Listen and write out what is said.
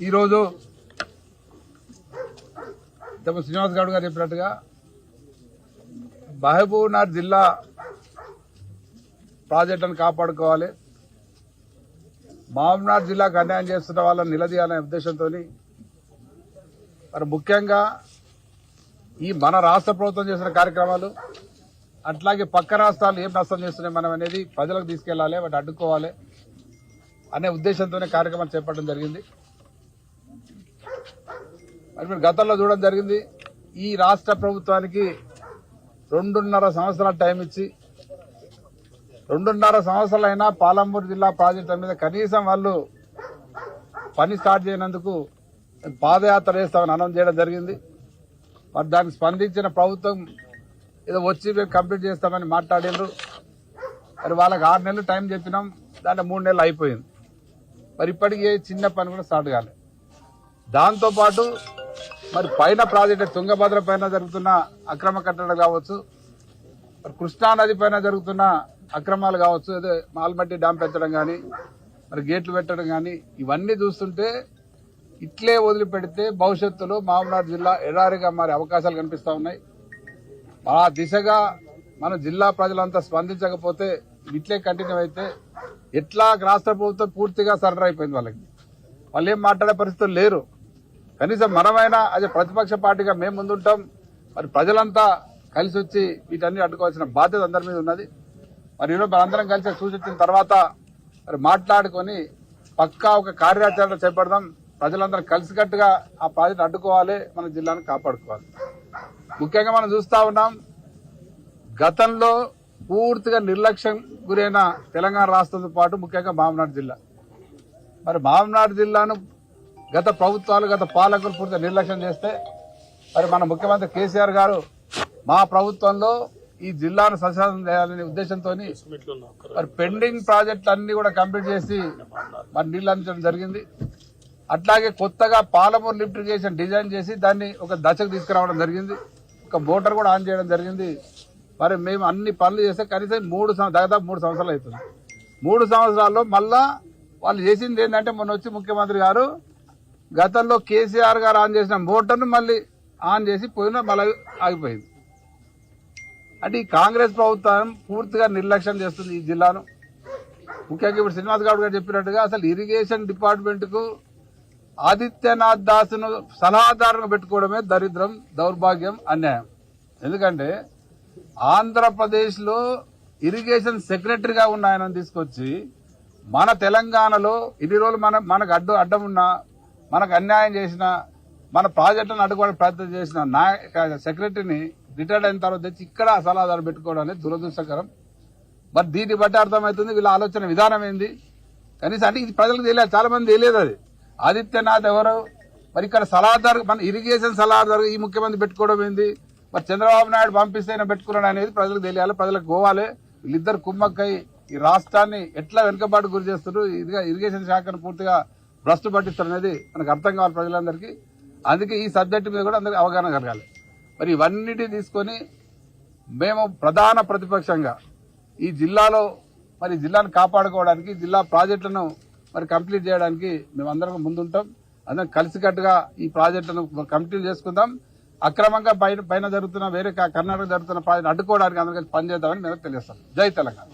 ఈరోజు శ్రీనివాస్ గౌడ్ గారు చెప్పినట్టుగా మహబూబ్నగర్ జిల్లా ప్రాజెక్టులను కాపాడుకోవాలి, మహబూబ్నగర్ జిల్లాకు అన్యాయం చేస్తున్న వాళ్ళని నిలదీయాలనే ఉద్దేశంతో మరి ముఖ్యంగా ఈ మన రాష్ట్ర ప్రభుత్వం చేసిన కార్యక్రమాలు అట్లాగే పక్క రాష్ట్రాలు ఏం నష్టం చేస్తున్నాయి మనం అనేది ప్రజలకు తీసుకెళ్లాలి, వాటి అడ్డుకోవాలి అనే ఉద్దేశంతోనే కార్యక్రమం చేపట్టడం జరిగింది. మరి మీరు గతంలో చూడడం జరిగింది, ఈ రాష్ట్ర ప్రభుత్వానికి 2.5 సంవత్సరాల టైం ఇచ్చి 2.5 సంవత్సరాలైనా పాలమూరు జిల్లా ప్రాజెక్టుల మీద కనీసం వాళ్ళు పని స్టార్ట్ చేయనందుకు పాదయాత్ర చేస్తామని అనౌన్స్ చేయడం జరిగింది. మరి దానికి స్పందించిన ప్రభుత్వం ఏదో వచ్చి మేము కంప్లీట్ చేస్తామని మాట్లాడారు. మరి వాళ్ళకి 6 నెలలు టైం చెప్పినాం, దాంట్లో 3 నెలలు అయిపోయింది. మరి ఇప్పటికీ చిన్న పని కూడా స్టార్ట్ కాలేదు. దాంతోపాటు మరి పైన ప్రాజెక్టు తుంగభద్ర పైన జరుగుతున్న అక్రమ కట్టడాలు కావచ్చు, మరి కృష్ణానది పైన జరుగుతున్న అక్రమాలు కావచ్చు, ఏదో మాల్మట్టి డ్యామ్ పెంచడం కానీ, మరి గేట్లు పెట్టడం కానీ, ఇవన్నీ చూస్తుంటే ఇట్లే వదిలిపెడితే భవిష్యత్తులో మహబూబ్నగర్ జిల్లా ఎడారిగా మారే అవకాశాలు కనిపిస్తా ఉన్నాయి. ఆ దిశగా మన జిల్లా ప్రజలంతా స్పందించకపోతే, ఇట్లే కంటిన్యూ అయితే ఎట్లా రాష్ట్ర ప్రభుత్వం పూర్తిగా సరెండర్ అయిపోయింది. వాళ్ళు ఏం మాట్లాడే పరిస్థితులు లేరు. కనీసం మనమైనా అదే ప్రతిపక్ష పార్టీగా మేము ముందుంటాం. మరి ప్రజలంతా కలిసి వచ్చి వీటన్ని అడ్డుకోవాల్సిన బాధ్యత అందరి మీద ఉన్నది. మరి ఈరోజు మనందరం కలిసి సూచించిన తర్వాత మరి మాట్లాడుకొని పక్కా ఒక కార్యాచరణ చేపడదాం. ప్రజలందరూ కలిసికట్టుగా ఆ ప్రాజెక్టు అడ్డుకోవాలి, మన జిల్లాను కాపాడుకోవాలి. ముఖ్యంగా మనం చూస్తా ఉన్నాం, గతంలో పూర్తిగా నిర్లక్ష్యం గురైన తెలంగాణ రాష్ట్రంతో పాటు ముఖ్యంగా మహబూబ్నగర్ జిల్లా. మరి మహబూబ్నగర్ జిల్లాను గత ప్రభుత్వాలు, గత పాలకులు పూర్తిగా నిర్లక్ష్యం చేస్తే మరి మన ముఖ్యమంత్రి కేసీఆర్ గారు మా ప్రభుత్వంలో ఈ జిల్లాను సశాసనం చేయాలనే ఉద్దేశంతో మరి పెండింగ్ ప్రాజెక్టులు అన్ని కూడా కంప్లీట్ చేసి మరి నీళ్లు అందించడం జరిగింది. అట్లాగే కొత్తగా పాలమూరు లిఫ్ట్ ఇరిగేషన్ డిజైన్ చేసి దాన్ని ఒక దశకు తీసుకురావడం జరిగింది. ఒక మోటార్ కూడా ఆన్ చేయడం జరిగింది. మరి మేము అన్ని పనులు చేస్తే కనీసం దాదాపు 3 సంవత్సరాలు అవుతుంది. 3 సంవత్సరాల్లో మళ్ళా వాళ్ళు చేసింది ఏంటంటే, మొన్న వచ్చి ముఖ్యమంత్రి గారు గతంలో కేసీఆర్ గారు ఆన్ చేసిన మోటార్ను మళ్ళీ ఆన్ చేసి పోయినా మళ్ళీ ఆగిపోయింది. అంటే ఈ కాంగ్రెస్ ప్రభుత్వం పూర్తిగా నిర్లక్ష్యం చేస్తుంది ఈ జిల్లాను. ముఖ్యంగా ఇప్పుడు శ్రీనివాస్ గౌడ్ గారు చెప్పినట్టుగా అసలు ఇరిగేషన్ డిపార్ట్మెంట్ కు ఆదిత్యనాథ్ దాస్ను సలహాదారుగా పెట్టుకోవడమే దరిద్రం, దౌర్భాగ్యం, అన్యాయం. ఎందుకంటే ఆంధ్రప్రదేశ్ లో ఇరిగేషన్ సెక్రటరీగా ఉన్న ఆయన తీసుకొచ్చి మన తెలంగాణలో ఇన్ని రోజులు మనకు అడ్డం ఉన్నా, మనకు అన్యాయం చేసిన, మన ప్రాజెక్టులను అడ్డుకోవడానికి ప్రయత్నం చేసిన సెక్రటరీని రిటైర్డ్ అయిన తర్వాత తెచ్చి ఇక్కడ సలహాదారు పెట్టుకోవడం అనేది దురదృష్టకరం. మరి దీన్ని బట్టి అర్థమవుతుంది వీళ్ళ ఆలోచన విధానం ఏంది. కనీసం అంటే ఇది ప్రజలకు తెలియదు, చాలా మంది తెలియదు. అది ఆదిత్యనాథ్ ఎవరు, మరి ఇక్కడ సలహాదారు, మన ఇరిగేషన్ సలహాదారు ఈ ముఖ్యమంత్రి పెట్టుకోవడం ఏంది, మరి చంద్రబాబు నాయుడు పంపిస్తేనే పెట్టుకున్నాడు అనేది ప్రజలకు తెలియాలి, ప్రజలకు పోవాలి. వీళ్ళిద్దరు కుమ్మక్కై ఈ రాష్ట్రాన్ని ఎట్లా వెనుకబాటు గురి చేస్తారు, ఇరిగేషన్ శాఖను పూర్తిగా భ్రష్టు పట్టిస్తారు అనేది మనకు అర్థం కావాలి ప్రజలందరికీ. అందుకే ఈ సబ్జెక్టు మీద కూడా అందరికీ అవగాహన కలగాలి. మరి ఇవన్నిటిని తీసుకొని మేము ప్రధాన ప్రతిపక్షంగా ఈ జిల్లాలో మరి జిల్లాను కాపాడుకోవడానికి, జిల్లా ప్రాజెక్టులను మరి కంప్లీట్ చేయడానికి మేమందరం ముందుంటాం. అందరం కలిసికట్టుగా ఈ ప్రాజెక్టులను కంప్లీట్ చేసుకుందాం. అక్రమంగా పైన జరుగుతున్న వేరే కర్ణాటక జరుగుతున్న ప్రాజెక్టు అడ్డుకోవడానికి అందరికీ పనిచేద్దామని మేము తెలియస్తాం. జై తెలంగాణ.